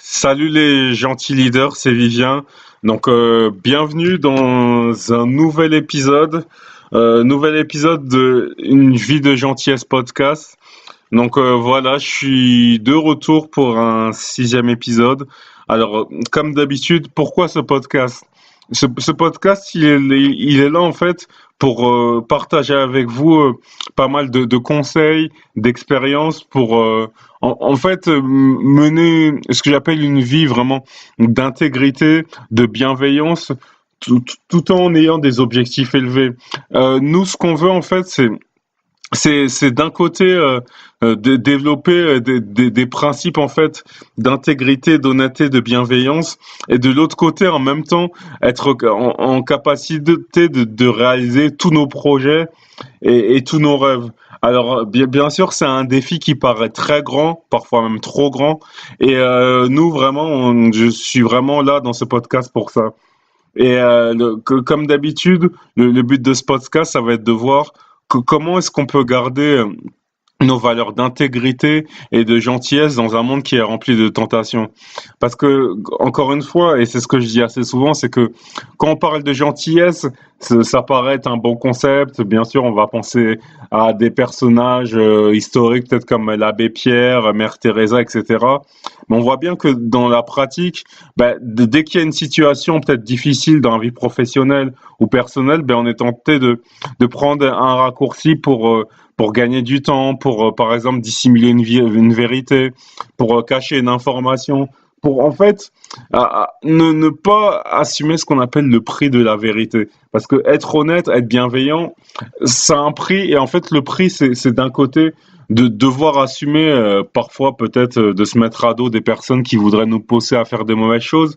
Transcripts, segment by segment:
Salut les gentils leaders, c'est Vivien. Bienvenue dans un nouvel épisode de Une vie de gentillesse podcast. Voilà, je suis de retour pour un sixième épisode. Comme d'habitude, pourquoi ce podcast? Ce podcast, il est là en fait pour partager avec vous pas mal de conseils, d'expériences pour mener ce que j'appelle une vie vraiment d'intégrité, de bienveillance, tout en ayant des objectifs élevés. Nous, ce qu'on veut en fait, c'est d'un côté de développer des principes en fait d'intégrité, d'honnêteté, de bienveillance, et de l'autre côté en même temps être en capacité de réaliser tous nos projets et tous nos rêves. Bien sûr, c'est un défi qui paraît très grand, parfois même trop grand, et nous vraiment, je suis vraiment là dans ce podcast pour ça. Comme d'habitude, le but de ce podcast, ça va être de voir comment est-ce qu'on peut garder nos valeurs d'intégrité et de gentillesse dans un monde qui est rempli de tentations. Parce que, encore une fois, et c'est ce que je dis assez souvent, c'est que quand on parle de gentillesse, ça paraît être un bon concept. Bien sûr, on va penser à des personnages historiques, peut-être comme l'abbé Pierre, Mère Teresa, etc. Mais on voit bien que dans la pratique, dès qu'il y a une situation peut-être difficile dans la vie professionnelle ou personnelle, on est tenté de prendre un raccourci pour gagner du temps, pour par exemple dissimuler une vérité, pour cacher une information, pour en fait ne pas assumer ce qu'on appelle le prix de la vérité. Parce que être honnête, être bienveillant, ça a un prix, et en fait le prix c'est d'un côté de devoir assumer parfois peut-être de se mettre à dos des personnes qui voudraient nous pousser à faire des mauvaises choses,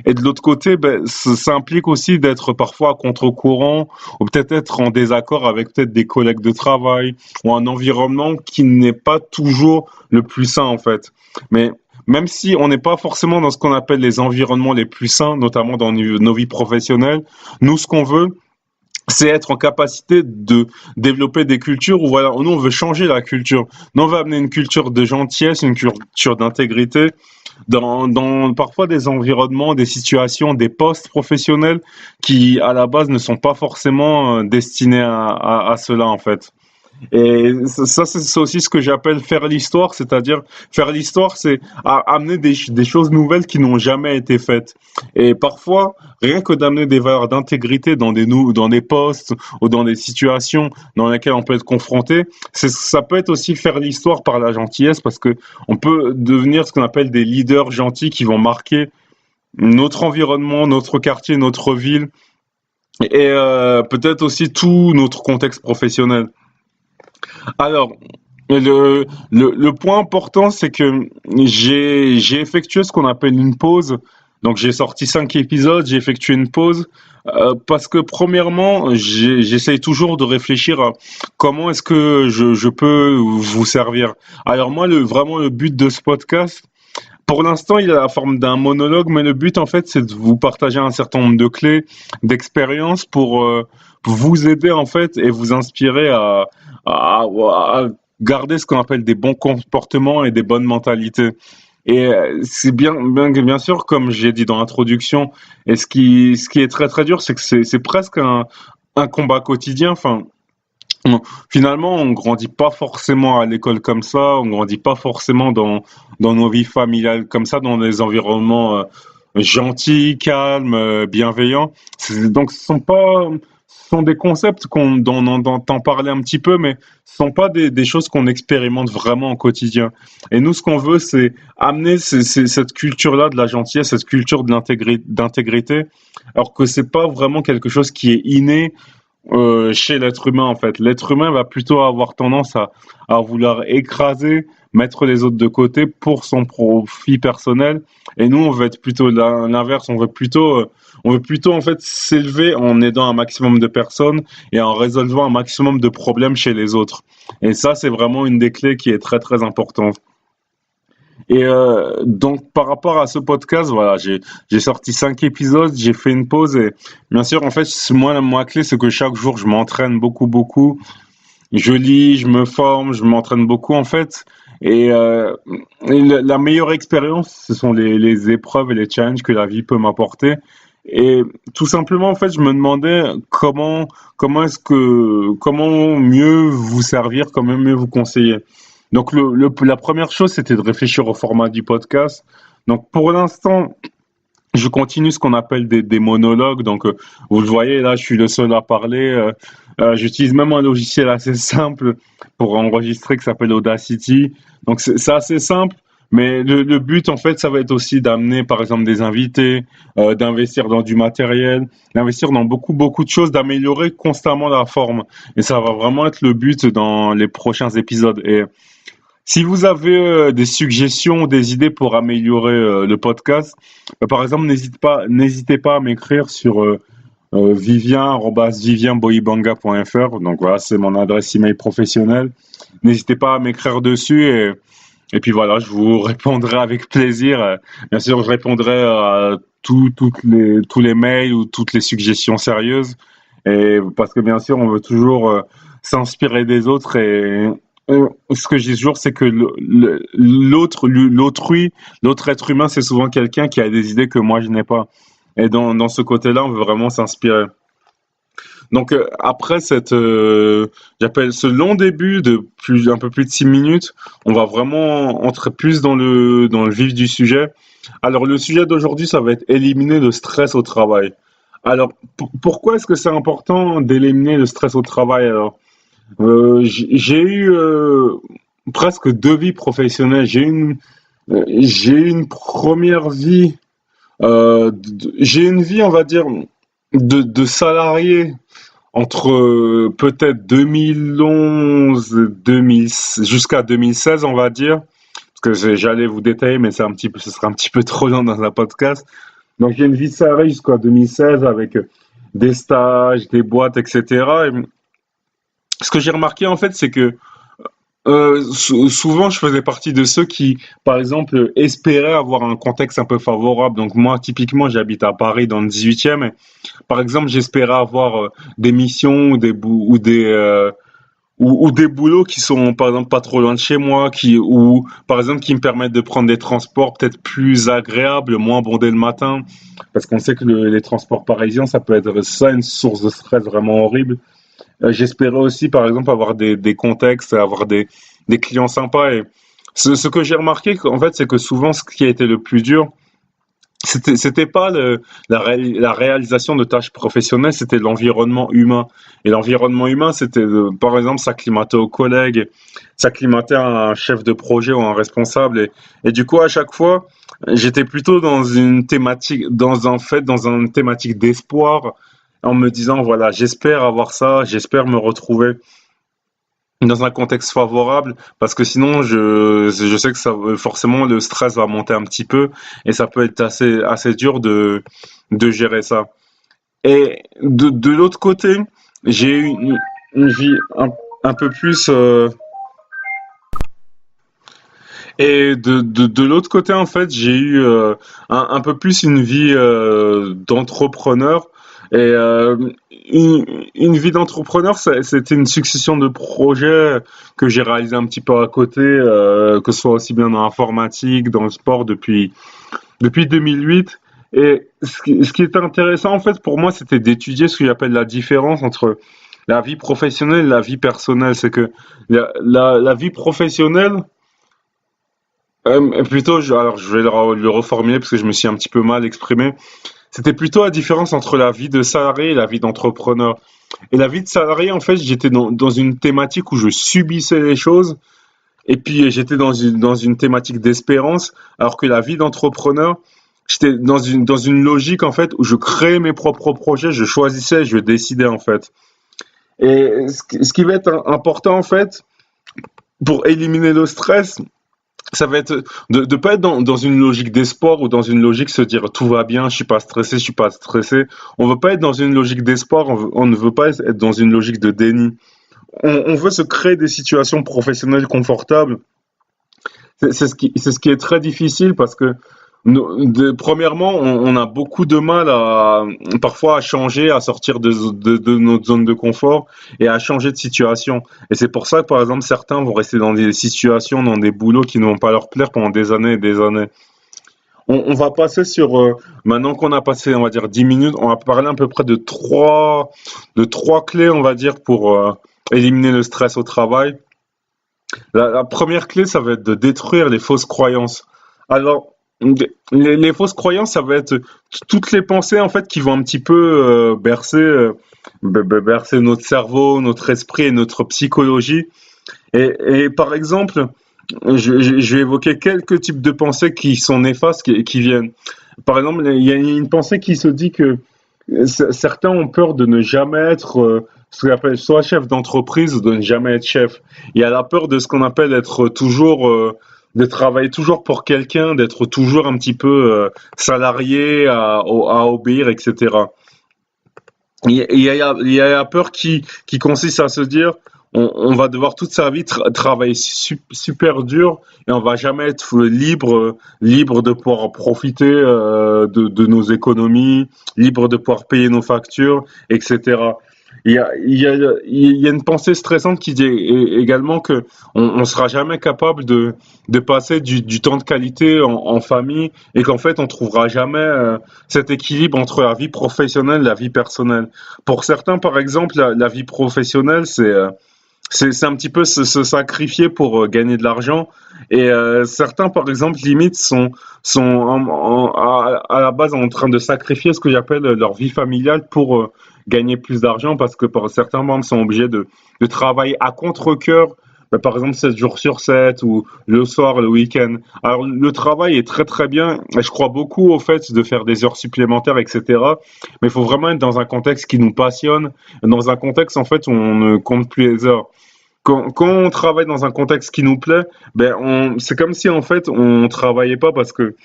et de l'autre côté, ça implique aussi d'être parfois à contre-courant, ou peut-être être en désaccord avec peut-être des collègues de travail, ou un environnement qui n'est pas toujours le plus sain en fait. Mais même si on n'est pas forcément dans ce qu'on appelle les environnements les plus sains, notamment dans nos vies professionnelles, nous, ce qu'on veut, c'est être en capacité de développer des cultures où voilà, nous on veut changer la culture. Nous on veut amener une culture de gentillesse, une culture d'intégrité dans parfois des environnements, des situations, des postes professionnels qui à la base ne sont pas forcément destinés à cela en fait. Et ça, c'est aussi ce que j'appelle faire l'histoire, c'est-à-dire faire l'histoire, c'est amener des choses nouvelles qui n'ont jamais été faites. Et parfois, rien que d'amener des valeurs d'intégrité dans des postes ou dans des situations dans lesquelles on peut être confronté, ça peut être aussi faire l'histoire par la gentillesse, parce que on peut devenir ce qu'on appelle des leaders gentils qui vont marquer notre environnement, notre quartier, notre ville, et peut-être aussi tout notre contexte professionnel. Alors, le point important, c'est que j'ai effectué ce qu'on appelle une pause. Donc, j'ai sorti 5 épisodes, j'ai effectué une pause parce que, premièrement, j'essaye toujours de réfléchir à comment est-ce que je peux vous servir. Alors, moi, vraiment, le but de ce podcast, pour l'instant, il a la forme d'un monologue, mais le but, en fait, c'est de vous partager un certain nombre de clés, d'expériences pour vous aider, en fait, et vous inspirer à garder ce qu'on appelle des bons comportements et des bonnes mentalités. Et c'est bien sûr, comme j'ai dit dans l'introduction, et ce qui est très très dur, c'est que c'est presque un combat quotidien. Enfin, finalement, on grandit pas forcément à l'école comme ça, on grandit pas forcément dans nos vies familiales comme ça, dans des environnements gentils, calmes, bienveillants. Donc, ce sont des concepts dont on entend parler un petit peu, mais ce sont pas des choses qu'on expérimente vraiment au quotidien. Et nous, ce qu'on veut, c'est amener cette culture-là de la gentillesse, cette culture de d'intégrité, alors que c'est pas vraiment quelque chose qui est inné chez l'être humain en fait. L'être humain va plutôt avoir tendance à vouloir écraser, mettre les autres de côté pour son profit personnel. Et nous, on veut être plutôt l'inverse. On veut plutôt en fait s'élever en aidant un maximum de personnes et en résolvant un maximum de problèmes chez les autres. Et ça, c'est vraiment une des clés qui est très très importante. Et donc, par rapport à ce podcast, voilà, j'ai sorti 5 épisodes, j'ai fait une pause, et bien sûr, en fait, moi, la clé, c'est que chaque jour, je m'entraîne beaucoup, beaucoup. Je lis, je me forme, je m'entraîne beaucoup, en fait. Et, la meilleure expérience, ce sont les épreuves et les challenges que la vie peut m'apporter. Et tout simplement, en fait, je me demandais comment mieux vous servir, comment mieux vous conseiller. Donc, la première chose, c'était de réfléchir au format du podcast. Donc, pour l'instant, je continue ce qu'on appelle des monologues. Donc, vous le voyez, là, je suis le seul à parler. J'utilise même un logiciel assez simple pour enregistrer qui s'appelle Audacity. Donc, c'est assez simple. Mais le but, en fait, ça va être aussi d'amener, par exemple, des invités, d'investir dans du matériel, d'investir dans beaucoup, beaucoup de choses, d'améliorer constamment la forme. Et ça va vraiment être le but dans les prochains épisodes. Et si vous avez des suggestions, des idées pour améliorer le podcast, par exemple, n'hésitez pas à m'écrire sur vivien@vivienboibanga.fr. Donc voilà, c'est mon adresse email professionnelle. N'hésitez pas à m'écrire dessus et puis voilà, je vous répondrai avec plaisir. Bien sûr, je répondrai à tous les mails ou toutes les suggestions sérieuses. Et parce que bien sûr, on veut toujours s'inspirer des autres ce que je dis toujours, c'est que l'autre être humain, c'est souvent quelqu'un qui a des idées que moi je n'ai pas. Et dans ce côté-là, on veut vraiment s'inspirer. Donc après j'appelle ce long début de un peu plus de 6 minutes, on va vraiment entrer plus dans le vif du sujet. Alors le sujet d'aujourd'hui, ça va être éliminer le stress au travail. Alors pourquoi est-ce que c'est important d'éliminer le stress au travail alors? J'ai eu presque deux vies professionnelles. J'ai eu une première vie, j'ai une vie, on va dire, de salarié entre peut-être 2011, 2000, jusqu'à 2016, on va dire. Parce que j'allais vous détailler, mais ce serait un petit peu trop long dans un podcast. Donc j'ai une vie de salarié jusqu'à 2016 avec des stages, des boîtes, etc. Et ce que j'ai remarqué en fait, c'est que souvent, je faisais partie de ceux qui, par exemple, espéraient avoir un contexte un peu favorable. Donc moi, typiquement, j'habite à Paris dans le 18e. Et, par exemple, j'espérais avoir des missions ou des boulots qui sont, par exemple, pas trop loin de chez moi, ou par exemple, qui me permettent de prendre des transports peut-être plus agréables, moins bondés le matin. Parce qu'on sait que les transports parisiens, ça peut être ça une source de stress vraiment horrible. J'espérais aussi, par exemple, avoir des contextes, avoir des clients sympas. Et ce que j'ai remarqué, en fait, c'est que souvent, ce qui a été le plus dur, c'était pas la réalisation de tâches professionnelles, c'était l'environnement humain. Et l'environnement humain, c'était, par exemple, s'acclimater aux collègues, s'acclimater à un chef de projet ou un responsable. Et du coup, à chaque fois, j'étais plutôt dans une thématique, dans une thématique d'espoir, en me disant, voilà, j'espère avoir ça, j'espère me retrouver dans un contexte favorable, parce que sinon, je sais que forcément, le stress va monter un petit peu, et ça peut être assez dur de gérer ça. Et de l'autre côté, j'ai eu une vie un peu plus, et de l'autre côté, en fait, j'ai eu un peu plus une vie d'entrepreneur. Et une vie d'entrepreneur, c'était une succession de projets que j'ai réalisé un petit peu à côté, que ce soit aussi bien dans l'informatique, dans le sport depuis 2008. Et ce qui était intéressant, en fait, pour moi, c'était d'étudier ce que j'appelle la différence entre la vie professionnelle et la vie personnelle. C'est que la vie professionnelle, plutôt, alors je vais le reformuler parce que je me suis un petit peu mal exprimé. C'était plutôt la différence entre la vie de salarié et la vie d'entrepreneur. Et la vie de salarié, en fait, j'étais dans une thématique où je subissais les choses et puis j'étais dans une thématique d'espérance, alors que la vie d'entrepreneur, j'étais dans une logique, en fait, où je créais mes propres projets, je choisissais, je décidais, en fait. Et ce qui va être important, en fait, pour éliminer le stress, ça va être de pas être dans une logique d'espoir ou dans une logique se dire tout va bien, je suis pas stressé. On veut pas être dans une logique d'espoir, on ne veut pas être dans une logique de déni. On veut se créer des situations professionnelles confortables. C'est ce qui est très difficile parce que Premièrement, on a beaucoup de mal parfois à changer, à sortir de notre zone de confort et à changer de situation. Et c'est pour ça que, par exemple, certains vont rester dans des situations, dans des boulots qui ne vont pas leur plaire pendant des années et des années. On va passer maintenant qu'on a passé, on va dire, 10 minutes, on va parler à peu près de trois clés, on va dire, pour éliminer le stress au travail. La première clé, ça va être de détruire les fausses croyances. Alors, les fausses croyances, ça va être toutes les pensées en fait qui vont un petit peu bercer notre cerveau, notre esprit et notre psychologie. Et par exemple, je vais évoquer quelques types de pensées qui sont néfastes, qui viennent. Par exemple, il y a une pensée qui se dit que certains ont peur de ne jamais être ce qu'on appelle soit chef d'entreprise ou de ne jamais être chef. Il y a la peur de ce qu'on appelle être toujours, de travailler toujours pour quelqu'un, d'être toujours un petit peu salarié, à obéir, etc. Il y a la peur qui consiste à se dire on va devoir toute sa vie travailler super dur et on va jamais être libre de pouvoir profiter de nos économies, libre de pouvoir payer nos factures, etc. Il y a une pensée stressante qui dit également que on sera jamais capable de passer du temps de qualité en famille et qu'en fait on trouvera jamais cet équilibre entre la vie professionnelle et la vie personnelle. Pour certains, par exemple, la vie professionnelle, c'est un petit peu se sacrifier pour gagner de l'argent. Et certains, par exemple, limite, à la base en train de sacrifier ce que j'appelle leur vie familiale pour gagner plus d'argent parce que certains membres sont obligés de travailler à contre-cœur, par exemple 7 jours sur 7 ou le soir, le week-end. Alors le travail est très très bien et je crois beaucoup au fait de faire des heures supplémentaires, etc. Mais il faut vraiment être dans un contexte qui nous passionne, dans un contexte en fait où on ne compte plus les heures. Quand on travaille dans un contexte qui nous plaît, c'est comme si en fait on travaillait pas parce que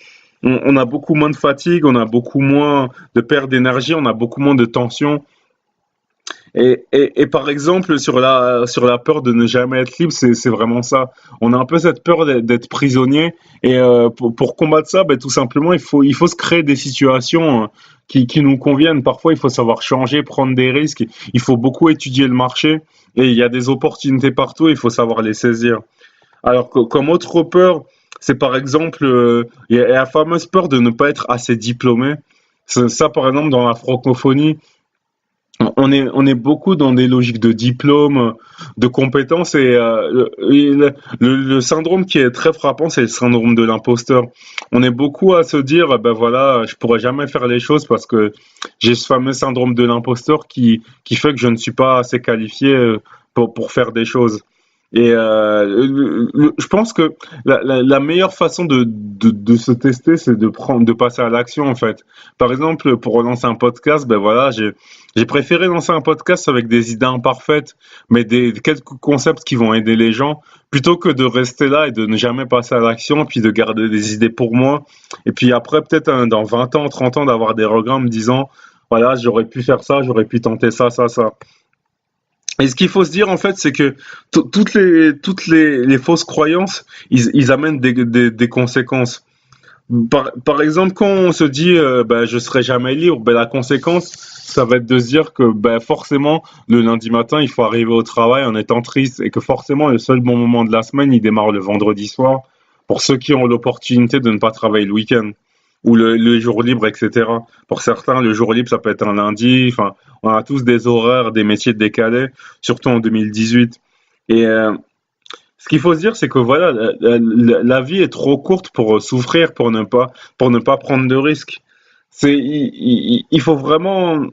on a beaucoup moins de fatigue, on a beaucoup moins de perte d'énergie, on a beaucoup moins de tension. Et par exemple, sur la peur de ne jamais être libre, c'est vraiment ça. On a un peu cette peur d'être prisonnier. Et pour combattre ça, tout simplement, il faut se créer des situations qui nous conviennent. Parfois, il faut savoir changer, prendre des risques. Il faut beaucoup étudier le marché. Et il y a des opportunités partout, il faut savoir les saisir. Alors que, comme autre peur, c'est par exemple, il y a la fameuse peur de ne pas être assez diplômé. Ça, par exemple, dans la francophonie, on est beaucoup dans des logiques de diplôme, de compétences le syndrome qui est très frappant, c'est le syndrome de l'imposteur. On est beaucoup à se dire, ben voilà, je pourrais jamais faire les choses parce que j'ai ce fameux syndrome de l'imposteur qui fait que je ne suis pas assez qualifié pour faire des choses. Et je pense que la meilleure façon de se tester, c'est de passer à l'action en fait. Par exemple, pour relancer un podcast, ben voilà, j'ai préféré lancer un podcast avec des idées imparfaites, mais quelques concepts qui vont aider les gens, plutôt que de rester là et de ne jamais passer à l'action, puis de garder des idées pour moi. Et puis après, peut-être dans 20 ans, 30 ans, d'avoir des regrets en me disant, voilà, j'aurais pu faire ça, j'aurais pu tenter ça, ça, ça. Et ce qu'il faut se dire en fait, c'est que les fausses croyances, ils amènent des conséquences. Par exemple, quand on se dit je serai jamais libre, la conséquence, ça va être de se dire que forcément le lundi matin, il faut arriver au travail en étant triste et que forcément le seul bon moment de la semaine, il démarre le vendredi soir pour ceux qui ont l'opportunité de ne pas travailler le week-end ou le jour libre, etc. Pour certains, le jour libre, ça peut être un lundi. Enfin, on a tous des horaires, des métiers décalés, surtout en 2018. Et ce qu'il faut se dire, c'est que voilà, la vie est trop courte pour souffrir, pour ne pas prendre de risques. Il faut vraiment,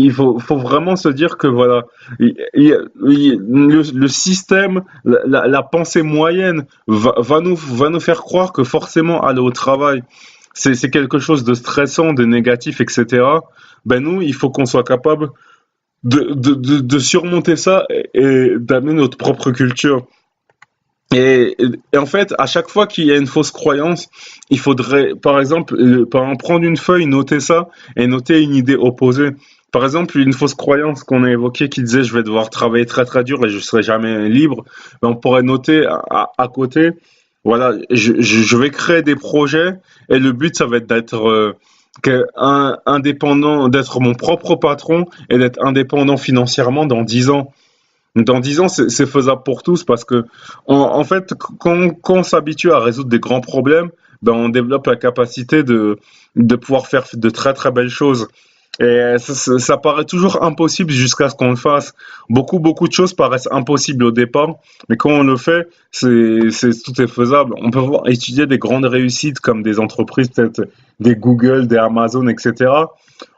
faut vraiment se dire que voilà, le système, la pensée moyenne va nous faire croire que forcément aller au travail, c'est quelque chose de stressant, de négatif, etc. Ben nous, il faut qu'on soit capable de surmonter ça et d'amener notre propre culture. Et en fait, à chaque fois qu'il y a une fausse croyance, il faudrait, par exemple, prendre une feuille, noter ça et noter une idée opposée. Par exemple, une fausse croyance qu'on a évoquée qui disait je vais devoir travailler très très dur et je serai jamais libre, on pourrait noter à côté, voilà, je vais créer des projets et le but, ça va être d'être indépendant, d'être mon propre patron et d'être indépendant financièrement dans 10 ans. Dans 10 ans, c'est faisable pour tous parce que, en fait, quand on s'habitue à résoudre des grands problèmes, ben, on développe la capacité de pouvoir faire de très très belles choses. Et ça paraît toujours impossible jusqu'à ce qu'on le fasse. Beaucoup de choses paraissent impossibles au départ, mais quand on le fait, tout est faisable. On peut voir, étudier des grandes réussites comme des entreprises, peut-être des Google, des Amazon, etc.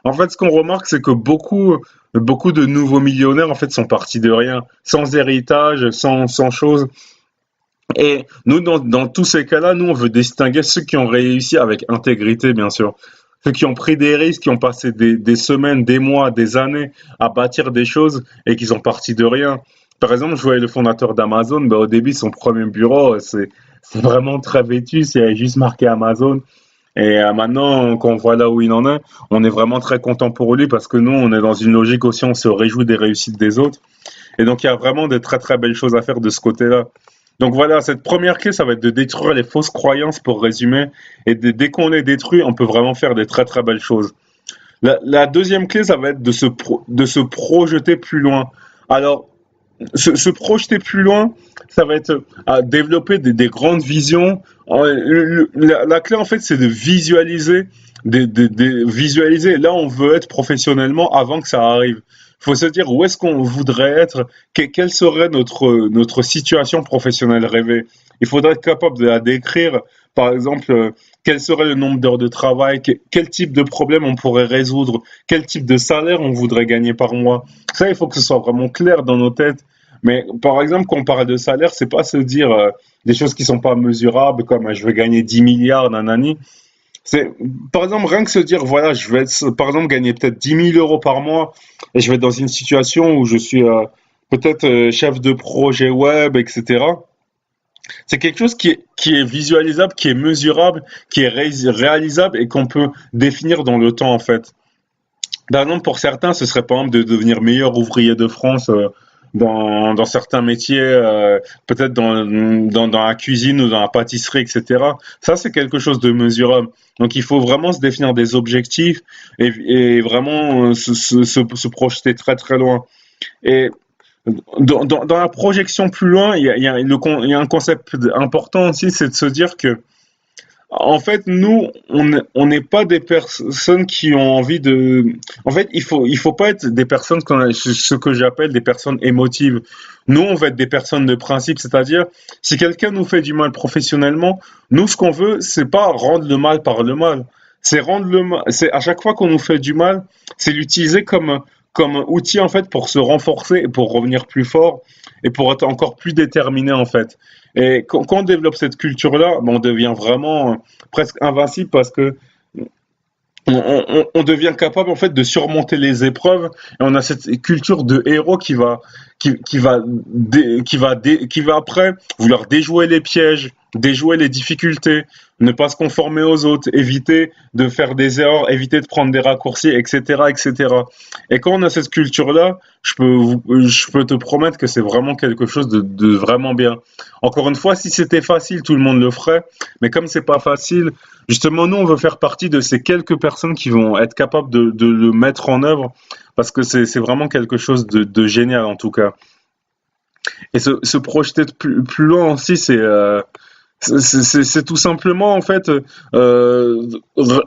En fait, ce qu'on remarque, c'est que beaucoup de nouveaux millionnaires, en fait, sont partis de rien, sans héritage, sans choses. Et nous, dans tous ces cas-là, nous, on veut distinguer ceux qui ont réussi avec intégrité, bien sûr. Ceux qui ont pris des risques, qui ont passé des semaines, des mois, des années à bâtir des choses et qui sont partis de rien. Par exemple, je voyais le fondateur d'Amazon, ben, au début, son premier bureau, c'est vraiment très vétu, c'est juste marqué Amazon. Et maintenant, quand on voit là où il en est, on est vraiment très content pour lui parce que nous, on est dans une logique aussi, on se réjouit des réussites des autres. Et donc, il y a vraiment des très très belles choses à faire de ce côté-là. Donc voilà, cette première clé, ça va être de détruire les fausses croyances pour résumer. Et dès qu'on les détruit, on peut vraiment faire des très très belles choses. La deuxième clé, ça va être de se projeter plus loin. Alors, se projeter plus loin, ça va être à développer des grandes visions. La clé, en fait, c'est de visualiser, visualiser là où on veut être professionnellement avant que ça arrive. Il faut se dire où est-ce qu'on voudrait être, quelle serait notre situation professionnelle rêvée. Il faudrait être capable de la décrire, par exemple, quel serait le nombre d'heures de travail, quel type de problème on pourrait résoudre, quel type de salaire on voudrait gagner par mois. Ça, il faut que ce soit vraiment clair dans nos têtes. Mais par exemple, quand on parle de salaire, c'est pas se dire des choses qui sont pas mesurables, comme je vais gagner 10 milliards, nanani. C'est, par exemple, rien que se dire, voilà, je vais, par exemple, gagner peut-être 10 000 € par mois et je vais être dans une situation où je suis peut-être chef de projet web, etc. C'est quelque chose qui est visualisable, qui est mesurable, qui est réalisable et qu'on peut définir dans le temps, en fait. Par exemple, pour certains, ce serait par exemple de devenir meilleur ouvrier de France dans certains métiers, peut-être dans la cuisine ou dans la pâtisserie, etc. Ça, c'est quelque chose de mesurable. Donc, il faut vraiment se définir des objectifs et vraiment se projeter très très loin. Et dans la projection plus loin, il y a un concept important aussi, c'est de se dire que en fait, nous, on n'est pas des personnes qui ont envie de. En fait, il faut pas être des personnes ce que j'appelle des personnes émotives. Nous, on va être des personnes de principe, c'est-à-dire, si quelqu'un nous fait du mal professionnellement, nous, ce qu'on veut, c'est pas rendre le mal par le mal. C'est rendre le mal. C'est à chaque fois qu'on nous fait du mal, c'est l'utiliser comme outil en fait pour se renforcer et pour revenir plus fort et pour être encore plus déterminé en fait. Et quand on développe cette culture-là, ben, on devient vraiment presque invincible parce que on devient capable en fait de surmonter les épreuves et on a cette culture de héros qui va après vouloir déjouer les pièges, déjouer les difficultés, ne pas se conformer aux autres, éviter de faire des erreurs, éviter de prendre des raccourcis, etc., etc. Et cetera. Et quand on a cette culture-là, je peux te promettre que c'est vraiment quelque chose de vraiment bien. Encore une fois, si c'était facile, tout le monde le ferait, mais comme c'est pas facile, justement, nous, on veut faire partie de ces quelques personnes qui vont être capables de le mettre en œuvre parce que c'est vraiment quelque chose de génial en tout cas. Et se projeter de plus loin aussi, c'est tout simplement en fait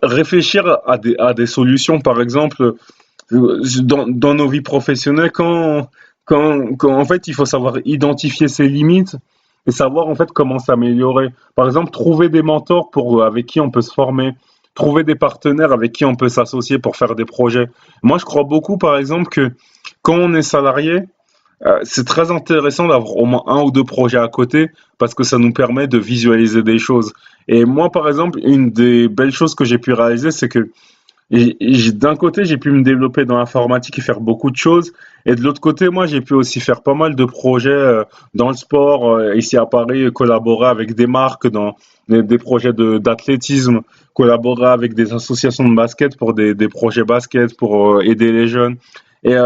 réfléchir à des solutions. Par exemple, dans nos vies professionnelles, quand en fait il faut savoir identifier ses limites et savoir en fait comment s'améliorer. Par exemple, trouver des mentors avec qui on peut se former, trouver des partenaires avec qui on peut s'associer pour faire des projets. Moi, je crois beaucoup, par exemple, que quand on est salarié, c'est très intéressant d'avoir au moins un ou deux projets à côté parce que ça nous permet de visualiser des choses. Et moi, par exemple, une des belles choses que j'ai pu réaliser, c'est que d'un côté, j'ai pu me développer dans l'informatique et faire beaucoup de choses. Et de l'autre côté, moi, j'ai pu aussi faire pas mal de projets dans le sport, ici à Paris, collaborer avec des marques dans des projets d'athlétisme, collaborer avec des associations de basket pour des projets basket, pour aider les jeunes. Et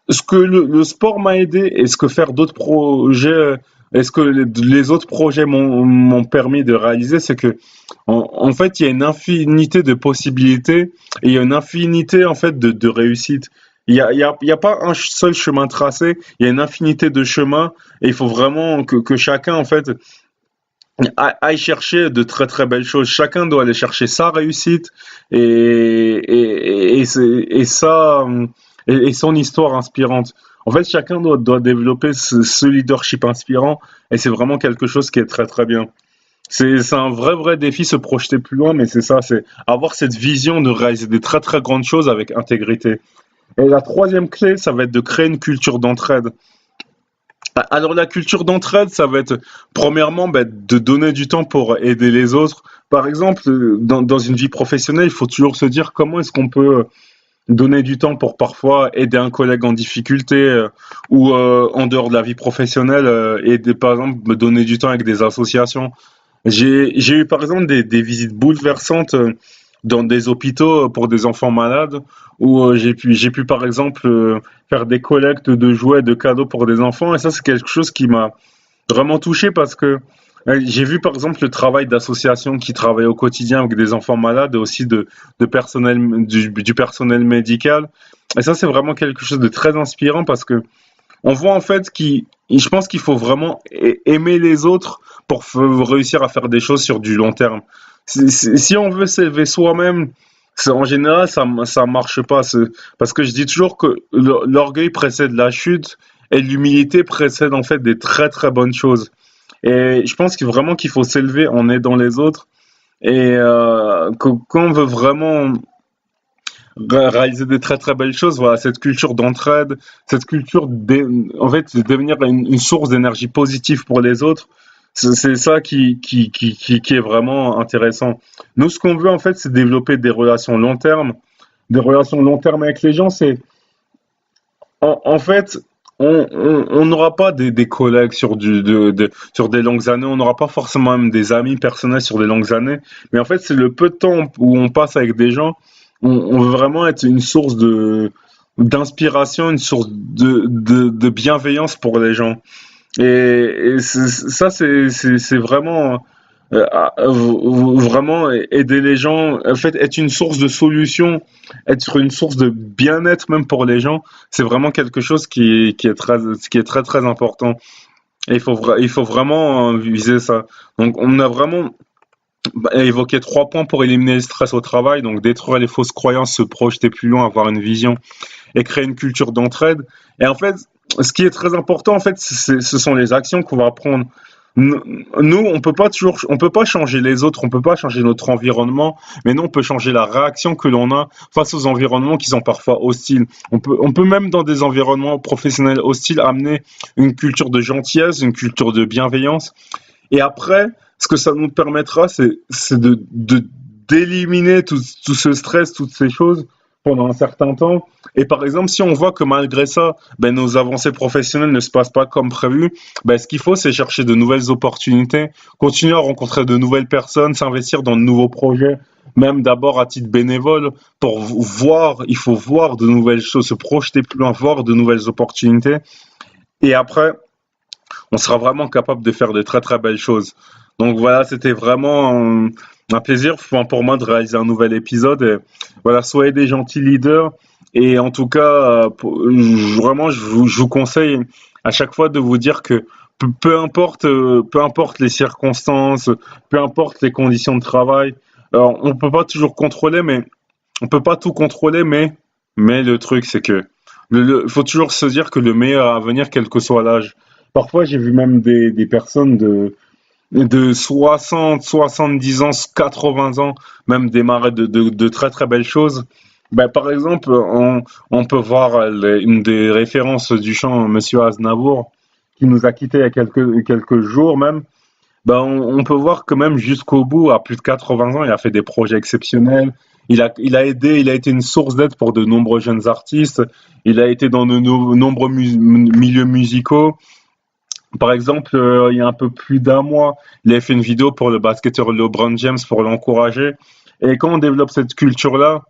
ce que le sport m'a aidé et ce que faire d'autres projets et ce que les autres projets m'ont permis de réaliser, c'est que en fait, il y a une infinité de possibilités et il y a une infinité en fait de réussites. Il y a pas un seul chemin tracé, il y a une infinité de chemins et il faut vraiment que chacun en fait aille chercher de très très belles choses. Chacun doit aller chercher sa réussite et ça et son histoire inspirante. En fait, chacun doit développer ce leadership inspirant et c'est vraiment quelque chose qui est très très bien. C'est un vrai défi se projeter plus loin, mais c'est ça, c'est avoir cette vision de réaliser des très très grandes choses avec intégrité. Et la troisième clé, ça va être de créer une culture d'entraide. Alors la culture d'entraide, ça va être premièrement de donner du temps pour aider les autres. Par exemple, dans une vie professionnelle, il faut toujours se dire comment est-ce qu'on peut donner du temps pour parfois aider un collègue en difficulté ou en dehors de la vie professionnelle, aider par exemple me donner du temps avec des associations. J'ai eu par exemple des visites bouleversantes dans des hôpitaux pour des enfants malades où j'ai pu par exemple faire des collectes de jouets, de cadeaux pour des enfants et ça c'est quelque chose qui m'a vraiment touché parce que j'ai vu par exemple le travail d'associations qui travaillent au quotidien avec des enfants malades et aussi de personnel, du personnel médical. Et ça, c'est vraiment quelque chose de très inspirant parce que on voit en fait je pense qu'il faut vraiment aimer les autres pour réussir à faire des choses sur du long terme. Si on veut s'élever soi-même, en général, ça marche pas. Parce que je dis toujours que l'orgueil précède la chute et l'humilité précède en fait des très très bonnes choses. Et je pense vraiment qu'il faut s'élever en aidant les autres et quand on veut vraiment réaliser des très très belles choses, voilà, cette culture d'entraide, cette culture en fait de devenir une source d'énergie positive pour les autres, c'est ça qui est vraiment intéressant. Nous, ce qu'on veut en fait, c'est développer des relations long terme avec les gens. C'est en fait, on n'aura pas des collègues sur sur des longues années, on n'aura pas forcément même des amis personnels sur des longues années, mais en fait, c'est le peu de temps où on passe avec des gens, on veut vraiment être une source d'inspiration, une source de bienveillance pour les gens. Et ça, c'est vraiment, vraiment aider les gens, en fait, être une source de solution, être une source de bien-être même pour les gens, c'est vraiment quelque chose qui est très, très important. Et il faut vraiment viser ça. Donc, on a vraiment évoqué 3 points pour éliminer le stress au travail. Donc, détruire les fausses croyances, se projeter plus loin, avoir une vision et créer une culture d'entraide. Et en fait, ce qui est très important, en fait, ce sont les actions qu'on va prendre. Nous, on peut pas changer les autres, on peut pas changer notre environnement, mais nous, on peut changer la réaction que l'on a face aux environnements qui sont parfois hostiles. On peut même dans des environnements professionnels hostiles amener une culture de gentillesse, une culture de bienveillance. Et après, ce que ça nous permettra, c'est d'éliminer tout ce stress, toutes ces choses pendant un certain temps. Et par exemple, si on voit que malgré ça, ben, nos avancées professionnelles ne se passent pas comme prévu, ben, ce qu'il faut, c'est chercher de nouvelles opportunités, continuer à rencontrer de nouvelles personnes, s'investir dans de nouveaux projets, même d'abord à titre bénévole, pour voir, il faut voir de nouvelles choses, se projeter plus loin, voir de nouvelles opportunités. Et après, on sera vraiment capable de faire de très très belles choses. Donc voilà, c'était vraiment un plaisir pour moi de réaliser un nouvel épisode. Et voilà, soyez des gentils leaders. Et en tout cas, vraiment, je vous conseille à chaque fois de vous dire que peu importe les circonstances, peu importe les conditions de travail, alors, on peut pas toujours contrôler, mais on peut pas tout contrôler, mais le truc, c'est que faut toujours se dire que le meilleur à venir, quel que soit l'âge. Parfois, j'ai vu même des personnes de 60, 70 ans, 80 ans, même démarrer de très très belles choses. Ben, par exemple, on peut voir une des références du chant, Monsieur Aznavour, qui nous a quittés il y a quelques jours même. Ben, on peut voir que même jusqu'au bout, à plus de 80 ans, il a fait des projets exceptionnels. Il a aidé, il a été une source d'aide pour de nombreux jeunes artistes. Il a été dans de nombreux milieux musicaux. Par exemple, il y a un peu plus d'un mois, il avait fait une vidéo pour le basketteur LeBron James pour l'encourager. Et quand on développe cette culture-là,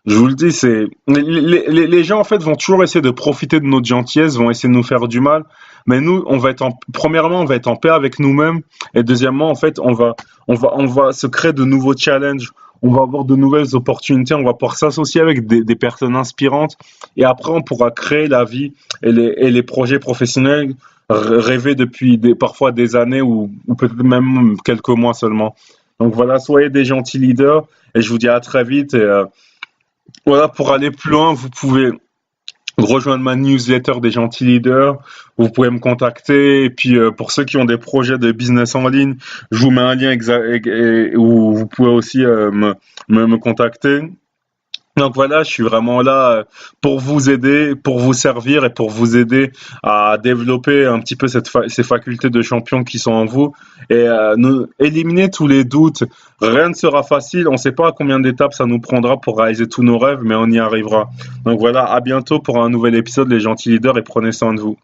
Je vous le dis, c'est les gens en fait vont toujours essayer de profiter de notre gentillesse, vont essayer de nous faire du mal. Mais nous, on va être premièrement, on va être en paix avec nous-mêmes, et deuxièmement, en fait, on va se créer de nouveaux challenges. On va avoir de nouvelles opportunités. On va pouvoir s'associer avec des personnes inspirantes, et après, on pourra créer la vie et les projets professionnels rêvés depuis parfois des années ou peut-être même quelques mois seulement. Donc voilà, soyez des gentils leaders, et je vous dis à très vite. Voilà, pour aller plus loin, vous pouvez rejoindre ma newsletter des gentils leaders. Vous pouvez me contacter. Et puis, pour ceux qui ont des projets de business en ligne, je vous mets un lien où vous pouvez aussi me contacter. Donc voilà, je suis vraiment là pour vous aider, pour vous servir et pour vous aider à développer un petit peu ces facultés de champion qui sont en vous et éliminer tous les doutes. Rien ne sera facile, on ne sait pas combien d'étapes ça nous prendra pour réaliser tous nos rêves, mais on y arrivera. Donc voilà, à bientôt pour un nouvel épisode, les gentils leaders, et prenez soin de vous.